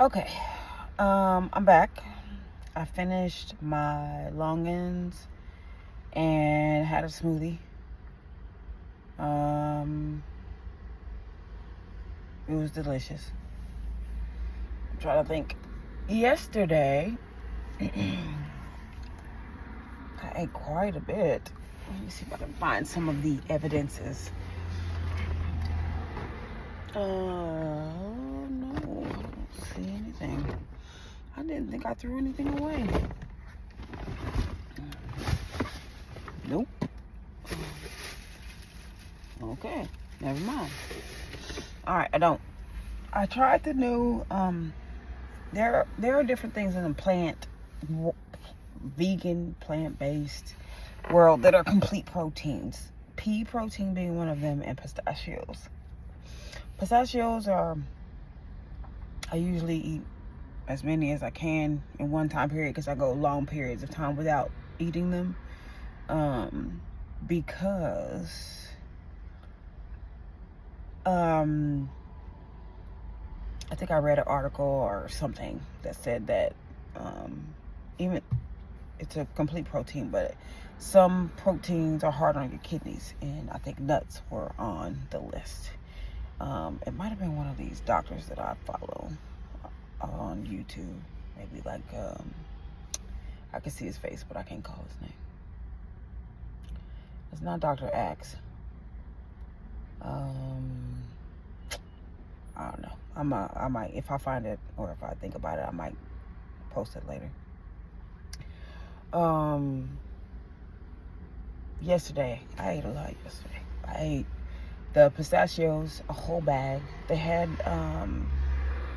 Okay, I'm back. I finished my longans and had a smoothie. It was delicious. I'm trying to think. Yesterday, I ate quite a bit. Let me see if I can find some of the evidences. No, I don't see anything. I didn't think I threw anything away. Nope. Okay, never mind. All right, I tried the new. There are different things in the vegan, plant-based world that are complete proteins. Pea protein being one of them, and pistachios. Pistachios I usually eat as many as I can in one time period because I go long periods of time without eating them. Because I think I read an article or something that said that even it's a complete protein, but some proteins are hard on your kidneys, and I think nuts were on the list. It might have been one of these doctors that I follow on YouTube. Maybe like I can see his face, but I can't call his name. It's not Dr. Axe. I don't know. I might, if I find it or if I think about it, I might post it later. Yesterday, I ate a lot yesterday. I ate the pistachios, a whole bag. They had,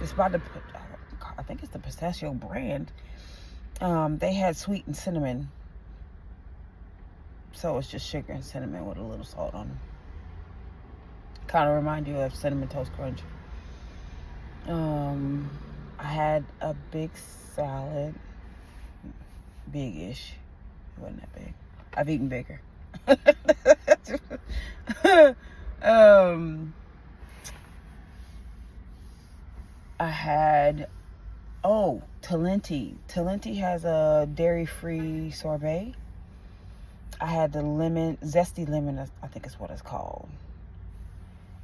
it's about I think it's the pistachio brand. They had sweet and cinnamon. So it's just sugar and cinnamon with a little salt on them. Kind of remind you of Cinnamon Toast Crunch. I had a big salad. Big-ish. It wasn't that big. I've eaten bigger. I had Talenti. Talenti has a dairy-free sorbet. I had the zesty lemon, I think is what it's called.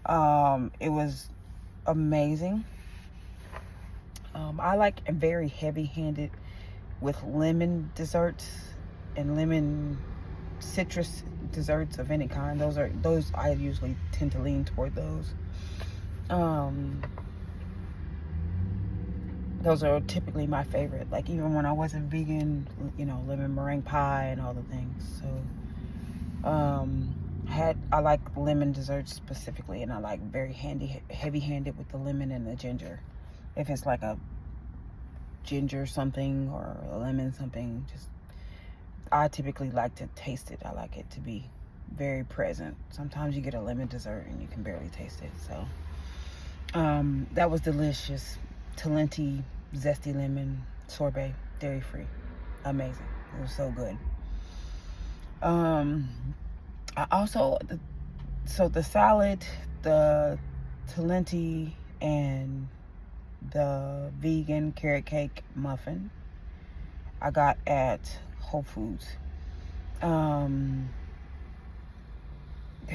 It was amazing. I like very heavy-handed with lemon desserts and lemon citrus desserts of any kind. Those I usually tend to lean toward those. Those are typically my favorite. Like even when I wasn't vegan, lemon meringue pie and all the things. So I like lemon desserts specifically, and I like very heavy-handed with the lemon and the ginger. If it's like a ginger something or a lemon something, I typically like to taste it. I like it to be very present. Sometimes you get a lemon dessert and you can barely taste it. So that was delicious. Talenti zesty lemon sorbet, dairy free, amazing. It was so good. I also, the salad, the Talenti, and the vegan carrot cake muffin I got at Whole Foods. They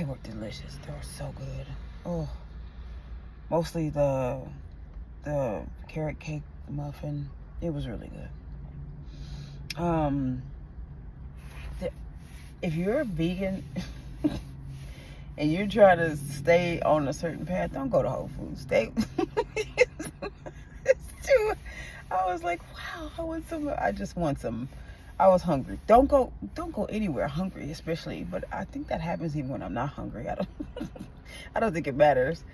were delicious. They were so good. Oh, mostly the carrot cake muffin. It was really good. If you're a vegan and you're trying to stay on a certain path, don't go to Whole Foods. It's too. I was like, wow, I just want some. I was hungry. Don't go anywhere hungry, especially. But I think that happens even when I'm not hungry. I don't think it matters.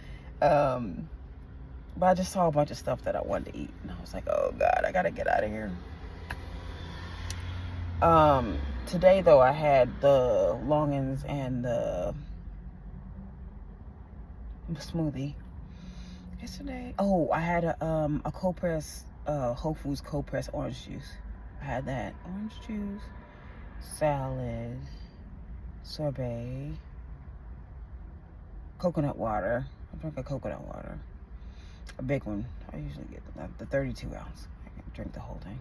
But I just saw a bunch of stuff that I wanted to eat, and I was like, oh God, I gotta get out of here. Today though, I had the longans and the smoothie. Yesterday, I had a cold press, Whole Foods cold press orange juice. I had that orange juice, salad, sorbet, coconut water. I drank a coconut water. a big one. I usually get the 32 ounce. I can drink the whole thing.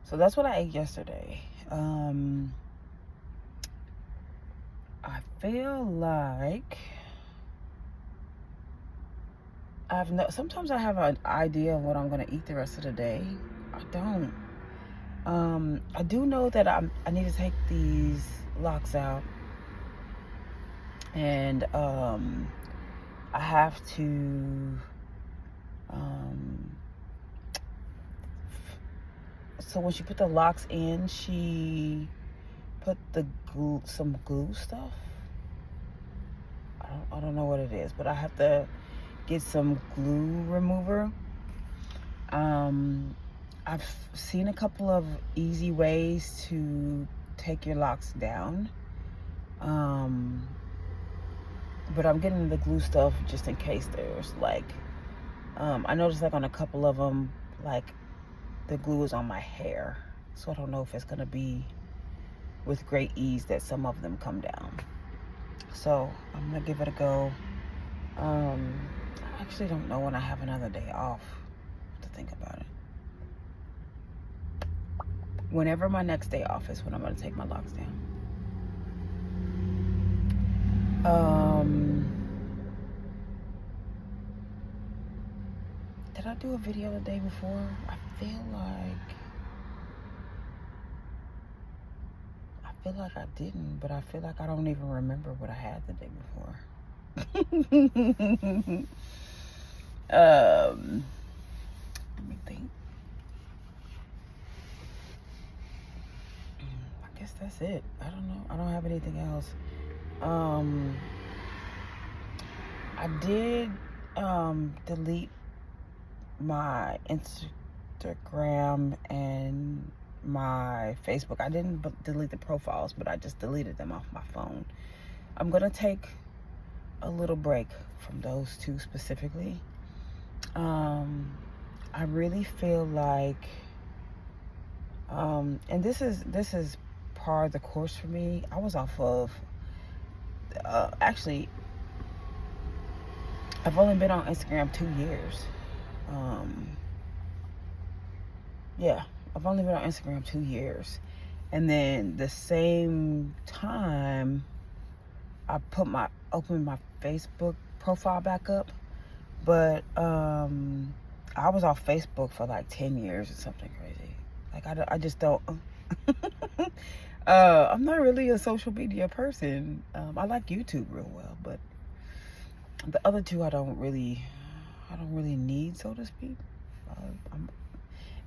So that's what I ate yesterday. I feel like sometimes I have an idea of what I'm going to eat the rest of the day. I don't. I do know that I need to take these locks out, and I have to so when she put the locks in, she put the glue, some glue stuff. I don't know what it is, but I have to get some glue remover. I've seen a couple of easy ways to take your locks down. But I'm getting the glue stuff just in case there's like, I noticed like on a couple of them, like the glue is on my hair. So I don't know if it's gonna be with great ease that some of them come down. So I'm gonna give it a go. I actually don't know when I have another day off to think about it. Whenever my next day off is when I'm gonna take my locks down. Did I do a video the day before? I feel like I didn't, but I feel like I don't even remember what I had the day before. Let me think. I guess that's it. I don't know. I don't have anything else. I did delete my Instagram and my Facebook. I didn't delete the profiles, but I just deleted them off my phone. I'm gonna take a little break from those two specifically. I really feel like, and this is part of the course for me. I was off of, actually, I've only been on Instagram 2 years. Yeah, I've only been on Instagram 2 years. And then the same time, I opened my Facebook profile back up. But I was off Facebook for like 10 years or something crazy. Like I just don't. I'm not really a social media person. I like YouTube real well, but the other two I don't really need, so to speak.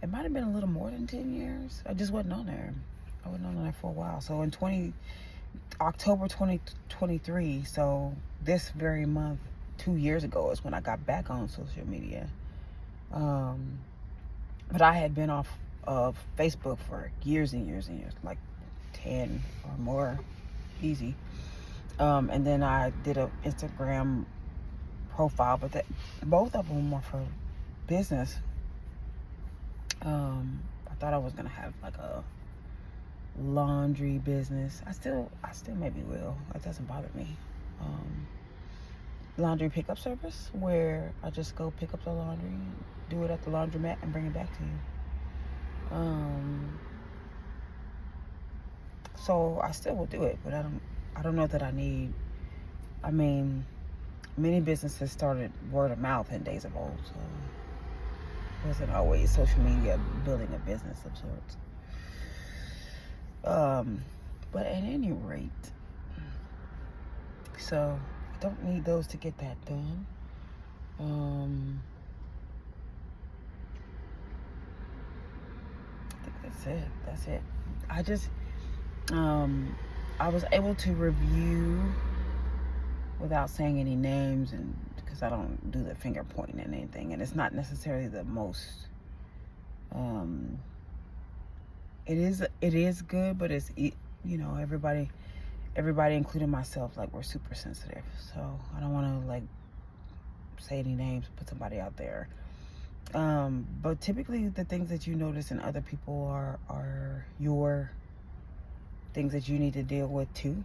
It might have been a little more than 10 years. I just wasn't on there. I wasn't on there for a while. So in October 2023, so this very month, 2 years ago is when I got back on social media. But I had been off of Facebook for years and years and years, like 10 or more, easy. And then I did an Instagram profile, but both of them were for business. I thought I was gonna have like a laundry business. I still maybe will. It doesn't bother me. Laundry pickup service where I just go pick up the laundry, do it at the laundromat, and bring it back to you. So I still will do it, but I don't know that I need. I mean, many businesses started word of mouth in days of old, so it wasn't always social media building a business of sorts. But at any rate, so I don't need those to get that done. I think that's it. I just I was able to review without saying any names, and because I don't do the finger pointing and anything, and it's not necessarily the most it is good, but it's, you know, everybody including myself, like, we're super sensitive, so I don't want to like say any names, put somebody out there. But typically the things that you notice in other people are your things that you need to deal with too.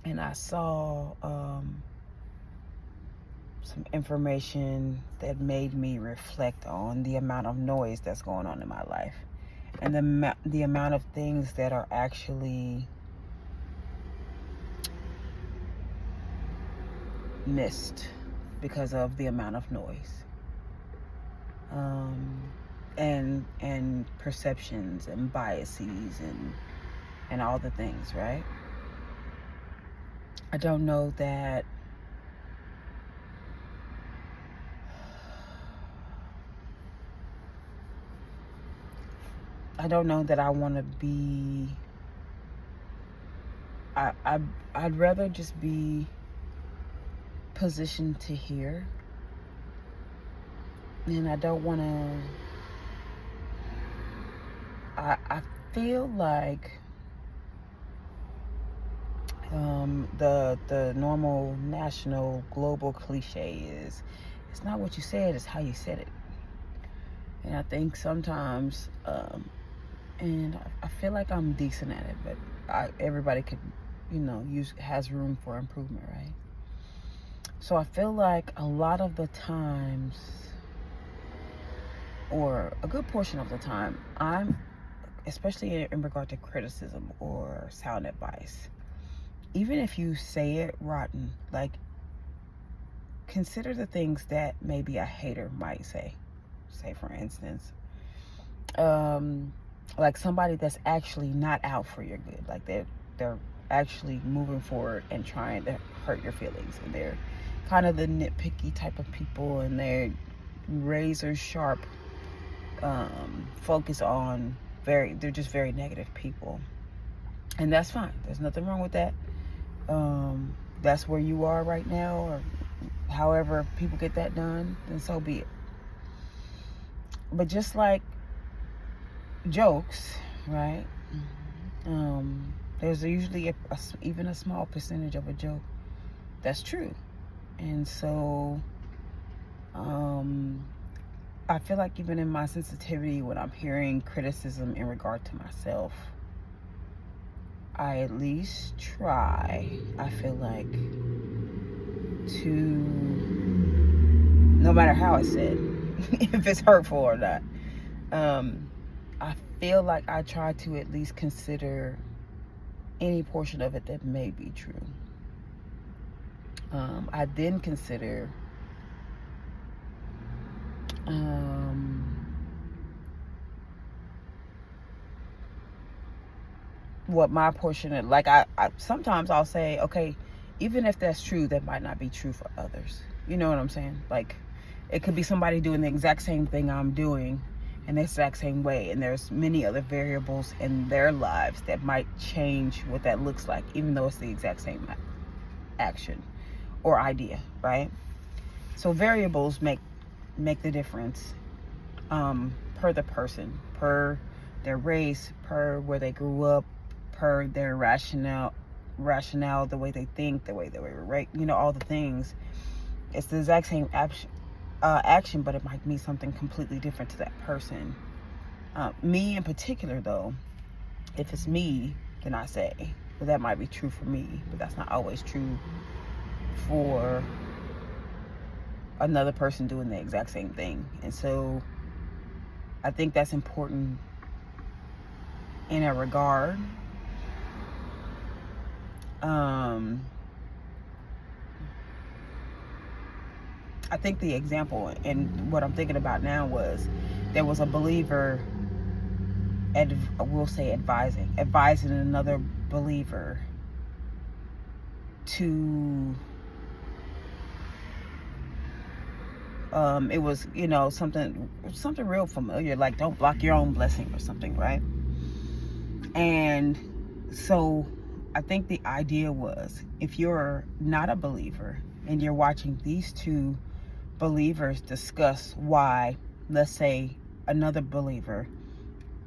And I saw some information that made me reflect on the amount of noise that's going on in my life, and the amount of things that are actually missed because of the amount of noise, and perceptions and biases and all the things, right? I don't know that I want to be. I'd rather just be positioned to hear, and I don't want to. I feel like the normal national global cliche is, it's not what you said, it's how you said it. And I think sometimes, and I feel like I'm decent at it, but everybody could, has room for improvement, right? So I feel like a lot of the times, or a good portion of the time, especially in regard to criticism or sound advice, even if you say it rotten, like, consider the things that maybe a hater might say. Say, for instance, like somebody that's actually not out for your good, like they're actually moving forward and trying to hurt your feelings, and they're kind of the nitpicky type of people, and they're razor sharp, focus on they're just very negative people, and that's fine. There's nothing wrong with that. That's where you are right now, or however people get that done, then so be it. But just like jokes, right? There's usually even a small percentage of a joke that's true. And so I feel like even in my sensitivity, when I'm hearing criticism in regard to myself, I at least try, I feel like, to, no matter how it's said, if it's hurtful or not, I feel like I try to at least consider any portion of it that may be true. I then consider what my portion of, like, I sometimes I'll say, okay, even if that's true, that might not be true for others. You know what I'm saying? Like, it could be somebody doing the exact same thing I'm doing in the exact same way, and there's many other variables in their lives that might change what that looks like, even though it's the exact same action or idea, right? So variables make the difference, per the person, per their race, per where they grew up, per their rationale, the way they think, the way they were, right? All the things. It's the exact same action, but it might mean something completely different to that person. Me in particular, though, if it's me, then I say, well, that might be true for me, but that's not always true for another person doing the exact same thing. And so I think that's important in a regard. I think the example and what I'm thinking about now was, there was a believer, we'll say advising another believer to, it was, something real familiar, like don't block your own blessing or something, right? And so I think the idea was, if you're not a believer and you're watching these two believers discuss why, let's say, another believer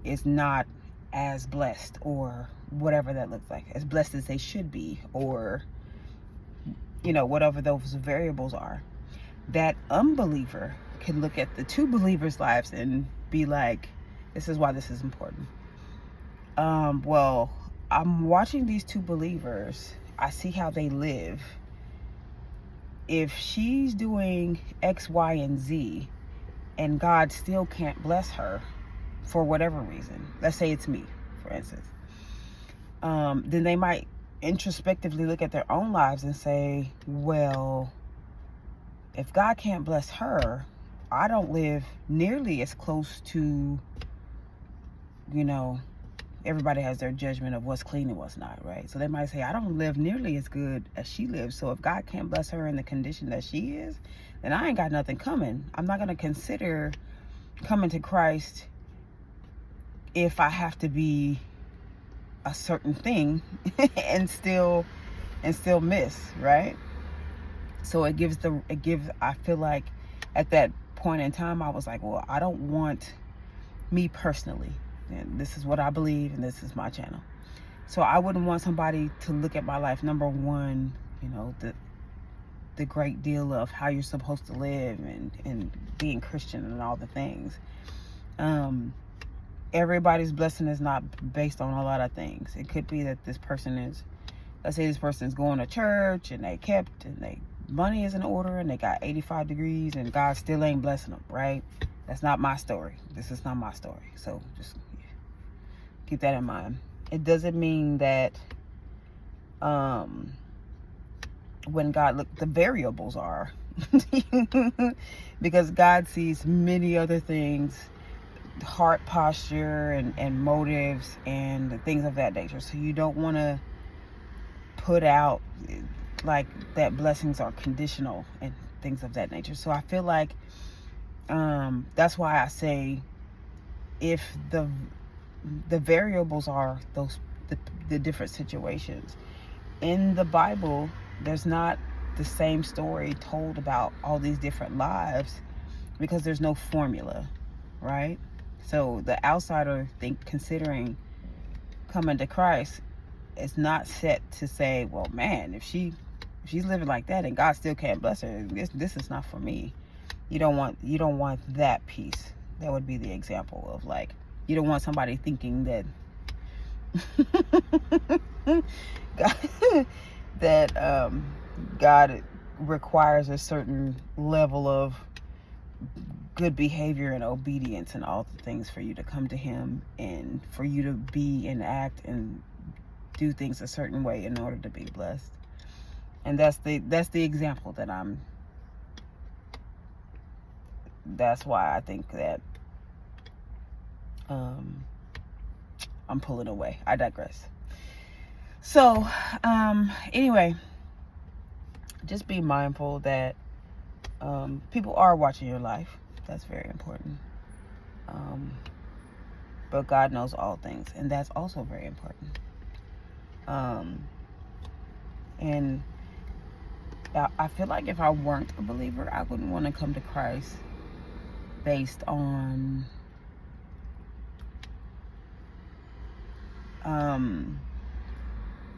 is not as blessed, or whatever that looks like, as blessed as they should be, or whatever those variables are, that unbeliever can look at the two believers' lives and be like, this is why this is important. Well, I'm watching these two believers, I see how they live. if she's doing X, Y, and Z, and God still can't bless her for whatever reason, let's say it's me, for instance, then they might introspectively look at their own lives and say, well, if God can't bless her, I don't live nearly as close to, everybody has their judgment of what's clean and what's not, right? So they might say, I don't live nearly as good as she lives. So if God can't bless her in the condition that she is, then I ain't got nothing coming. I'm not going to consider coming to Christ if I have to be a certain thing and still miss, right? So I feel like at that point in time, I was like, well, I don't want me personally, and this is what I believe, and this is my channel. So I wouldn't want somebody to look at my life, number one, the great deal of how you're supposed to live and being Christian and all the things. Everybody's blessing is not based on a lot of things. It could be that this person is, let's say this person is going to church and they money is in order and they got 85 degrees and God still ain't blessing them, right? That's not my story. This is not my story. So just keep that in mind. It doesn't mean that when God the variables are because God sees many other things, heart posture and motives and things of that nature. So you don't want to put out like that blessings are conditional and things of that nature. So I feel like that's why I say if the variables are the different situations in the Bible, there's not the same story told about all these different lives because there's no formula, right? So the outsider considering coming to Christ is not set to say, well, man, if she's living like that and God still can't bless her, this is not for me. You don't want that piece. That would be the example of, like, you don't want somebody thinking that God requires a certain level of good behavior and obedience and all the things for you to come to him and for you to be and act and do things a certain way in order to be blessed. And that's the example that's why I think that I'm pulling away. I digress. So anyway, just be mindful that people are watching your life. That's very important. But God knows all things, and that's also very important. And I feel like if I weren't a believer, I wouldn't want to come to Christ based on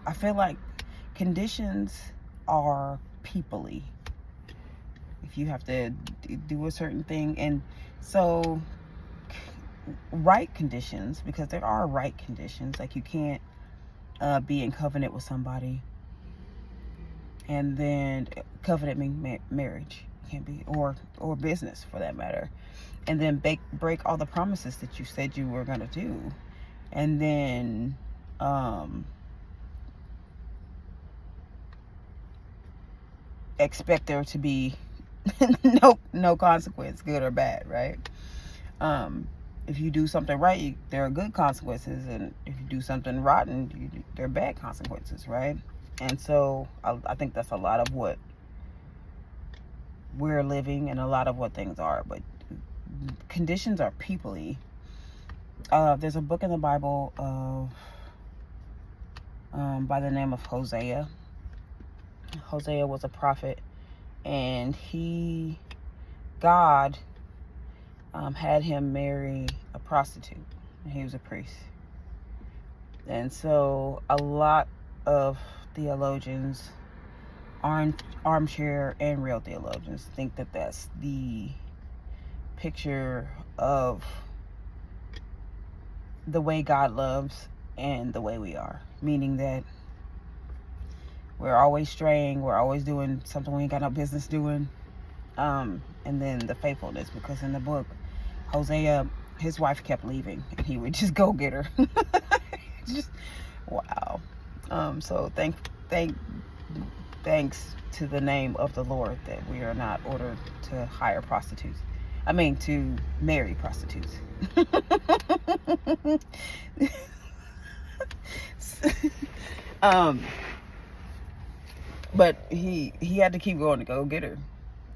I feel like conditions are peoply. If you have to do a certain thing, and so right conditions, because there are right conditions, like you can't be in covenant with somebody, and then covenant means marriage, can't be, or business for that matter, and then break all the promises that you said you were going to do, and then expect there to be no consequence, good or bad, right? If you do something right, there are good consequences, and if you do something rotten, there are bad consequences, right? And so I think that's a lot of what we're living and a lot of what things are. But conditions are peoply. There's a book in the Bible by the name of Hosea. Hosea was a prophet, and God had him marry a prostitute, and he was a priest. And so a lot of theologians, armchair and real theologians, think that that's the picture of the way God loves and the way we are, meaning that we're always straying, we're always doing something we ain't got no business doing. And then the faithfulness, because in the book, Hosea, his wife kept leaving and he would just go get her. Just wow. So thanks to the name of the Lord that we are not ordered to hire prostitutes. I mean, to marry prostitutes. But he had to keep going to go get her.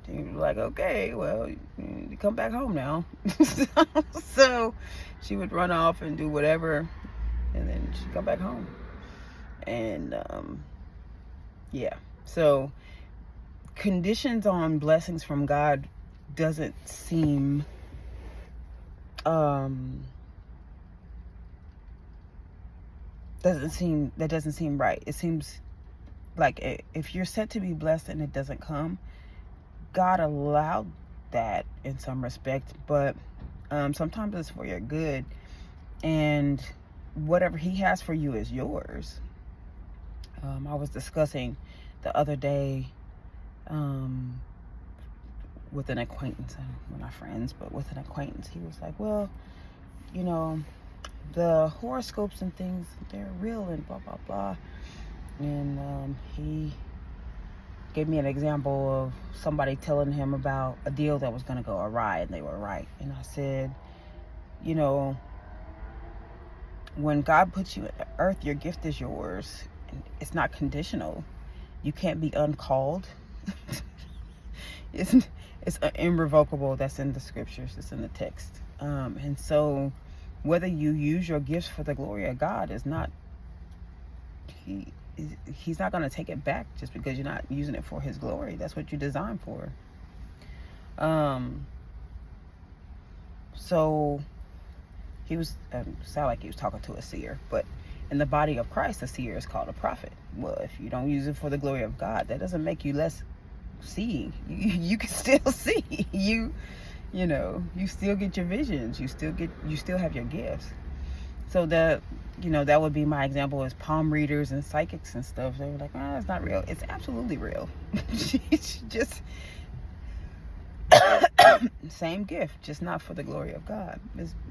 He was like, okay, well, you come back home now. So she would run off and do whatever, and then she'd come back home. And yeah, so conditions on blessings from God doesn't seem doesn't seem right. It seems like if you're set to be blessed and it doesn't come, God allowed that in some respect, but sometimes it's for your good, and whatever he has for you is yours. I was discussing the other day with an acquaintance, and we're not friends, but with an acquaintance. He was like, well, you know, the horoscopes and things, they're real and blah blah blah. And he gave me an example of somebody telling him about a deal that was going to go awry, and they were right. And I said, you know, when God puts you on earth, your gift is yours. It's not conditional. You can't be uncalled. It's irrevocable. That's in the scriptures. It's in the text. And so whether you use your gifts for the glory of God is not, he's not going to take it back just because you're not using it for his glory. That's what you're designed for. So he was, sound like he was talking to a seer, but in the body of Christ, a seer is called a prophet. Well, if you don't use it for the glory of God, that doesn't make you less seeing. You can still see. You know, you still get your visions. You still have your gifts. So that, you know, that would be my example, is palm readers and psychics and stuff. They were like, oh, it's not real. It's absolutely real. It's just same gift, just not for the glory of God.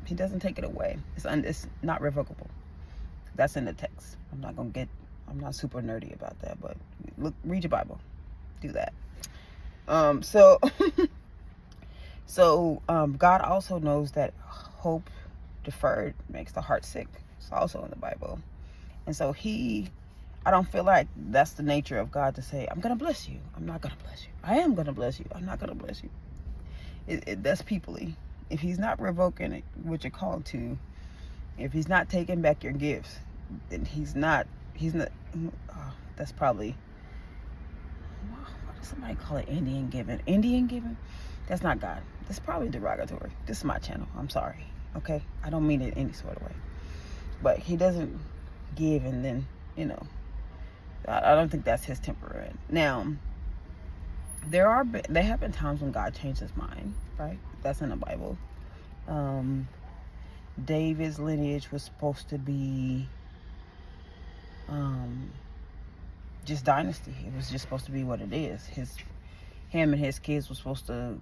He doesn't take it away. It's not revocable. That's in the text. I'm not super nerdy about that, but read your Bible. Do that. So God also knows that hope deferred makes the heart sick. It's also in the Bible. And so I don't feel like that's the nature of God to say, I'm going to bless you. I'm not going to bless you. I am going to bless you. I'm not going to bless you. That's peoply. If he's not revoking what you're called to, if he's not taking back your gifts, then he's not, that's probably, what does somebody call it? Indian giving. Indian giving? That's not God. That's probably derogatory. This is my channel. I'm sorry. Okay? I don't mean it any sort of way. But he doesn't give and then, you know, I don't think that's his temperament. Now, there have been times when God changed his mind, right? That's in the Bible. David's lineage was supposed to be just dynasty. It was just supposed to be what it is. Him and his kids were supposed to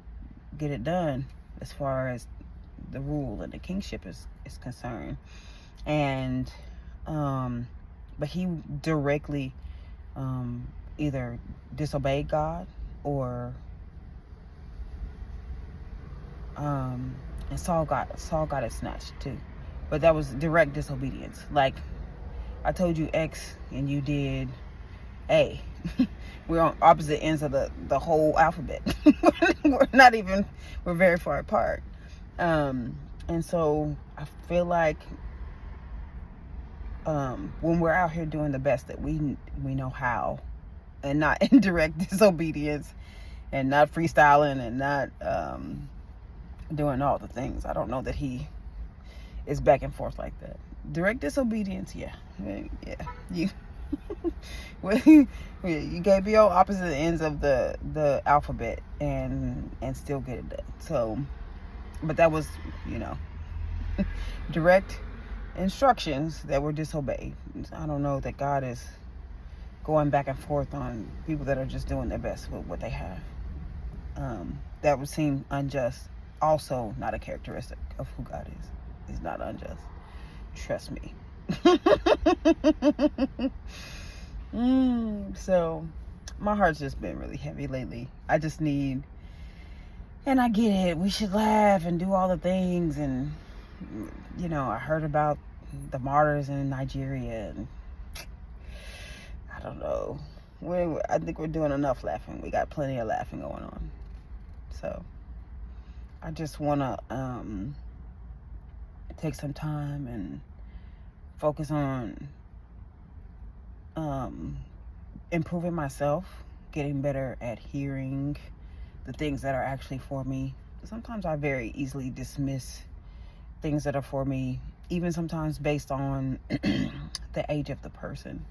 get it done as far as the rule and the kingship is concerned. And but he directly either disobeyed God or and Saul got it snatched too. But that was direct disobedience. Like, I told you X and you did A. We're on opposite ends of the whole alphabet. We're very far apart. And so I feel like when we're out here doing the best that we know how, and not in direct disobedience, and not freestyling, and not doing all the things, I don't know that he is back and forth like that. Direct disobedience, yeah. You you can't be on opposite ends of the alphabet and still get it done. So, but that was, you know, direct instructions that were disobeyed. I don't know that God is going back and forth on people that are just doing their best with what they have. That would seem unjust. Also, not a characteristic of who God is. He's not unjust. Trust me. So, my heart's just been really heavy lately. I just need, and I get it, we should laugh and do all the things. And, you know, I heard about the martyrs in Nigeria, and I don't know. I think we're doing enough laughing. We got plenty of laughing going on. So, I just want to take some time and focus on improving myself, getting better at hearing the things that are actually for me. Sometimes I very easily dismiss things that are for me, even sometimes based on the age of the person.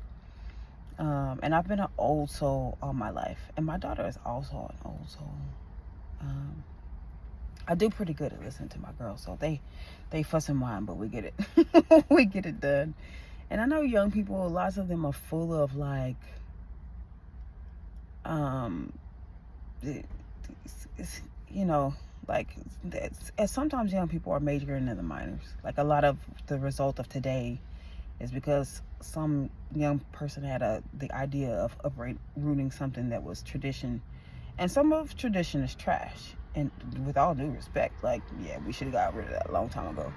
And I've been an old soul all my life, and my daughter is also an old soul. I do pretty good at listening to my girls, so they fuss and whine, but we get it. We get it done. And I know young people, lots of them are full of like, you know, like, sometimes young people are majoring in the minors. Like, a lot of the result of today is because some young person had the idea of uprooting something that was tradition. And some of tradition is trash. And with all due respect, like, yeah, we should have got rid of that a long time ago.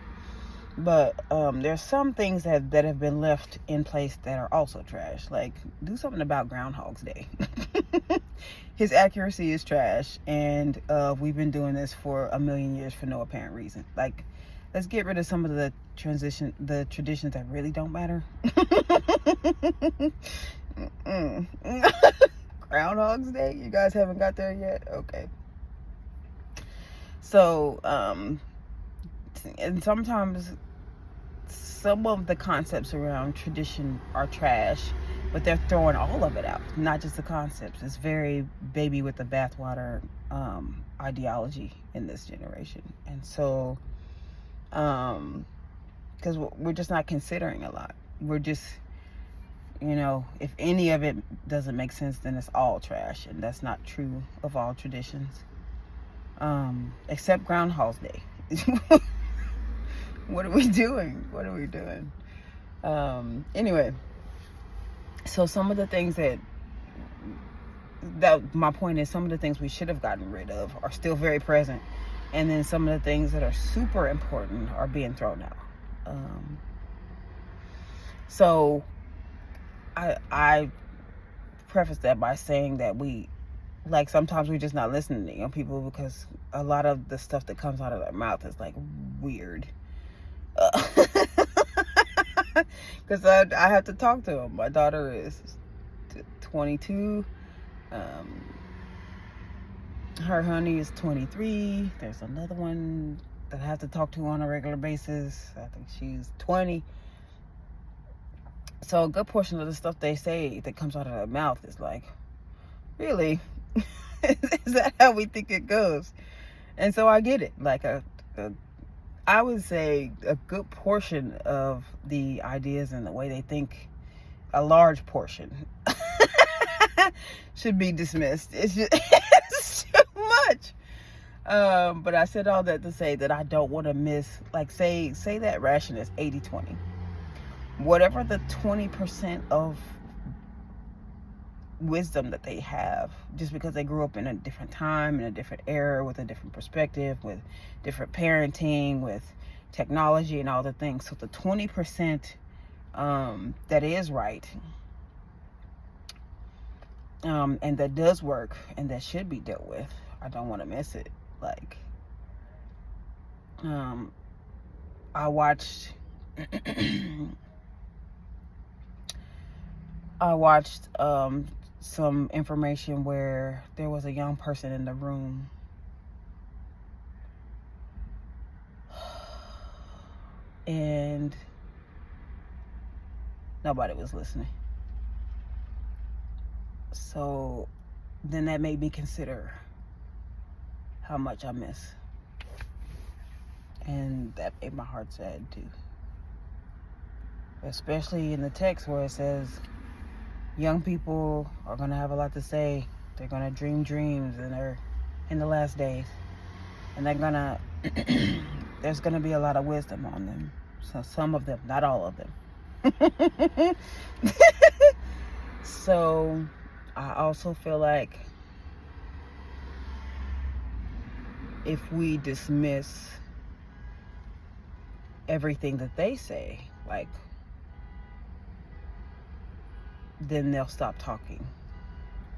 But there's some things that have been left in place that are also trash. Like, do something about Groundhog's Day. His accuracy is trash, and we've been doing this for a million years for no apparent reason. Like, let's get rid of some of the traditions that really don't matter. Groundhog's Day? You guys haven't got there yet? Okay. So, and sometimes some of the concepts around tradition are trash, but they're throwing all of it out, not just the concepts. It's very baby with the bathwater ideology in this generation. And so, because we're just not considering a lot. We're just, you know, if any of it doesn't make sense, then it's all trash. And that's not true of all traditions. Except Groundhog's Day. What are we doing? What are we doing? Anyway, so some of the things that my point is, some of the things we should have gotten rid of are still very present, and then some of the things that are super important are being thrown out. So I preface that by saying that like, sometimes we're just not listening to young people because a lot of the stuff that comes out of their mouth is like weird. Because I have to talk to them. My daughter is 22. Her honey is 23. There's another one that I have to talk to on a regular basis. I think she's 20. So a good portion of the stuff they say that comes out of their mouth is like, really? Is that how we think it goes? And so I get it. Like, I would say a good portion of the ideas and the way they think, a large portion, should be dismissed. It's just it's too much. But I said all that to say that I don't want to miss, like, say that ration is 80-20. Whatever the 20% of wisdom that they have, just because they grew up in a different time, in a different era, with a different perspective, with different parenting, with technology and all the things. So the 20% that is right, and that does work and that should be dealt with, I don't want to miss it. Like, I watched some information where there was a young person in the room and nobody was listening. So then that made me consider how much I miss. And that made my heart sad too. Especially in the text where it says, Young people are going to have a lot to say. They're going to dream dreams, and they're in the last days. And they're going to, there's going to be a lot of wisdom on them. So some of them, not all of them. So I also feel like if we dismiss everything that they say, like, then they'll stop talking.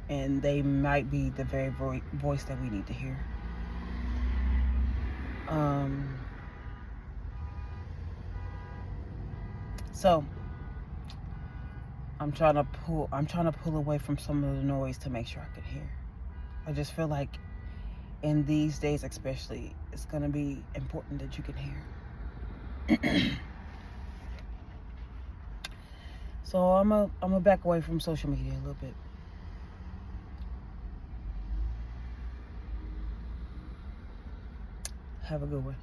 And they might be the very voice that we need to hear. So I'm trying to pull away from some of the noise to make sure I can hear. I just feel like in these days especially, it's going to be important that you can hear. So I'm a back away from social media a little bit. Have a good one.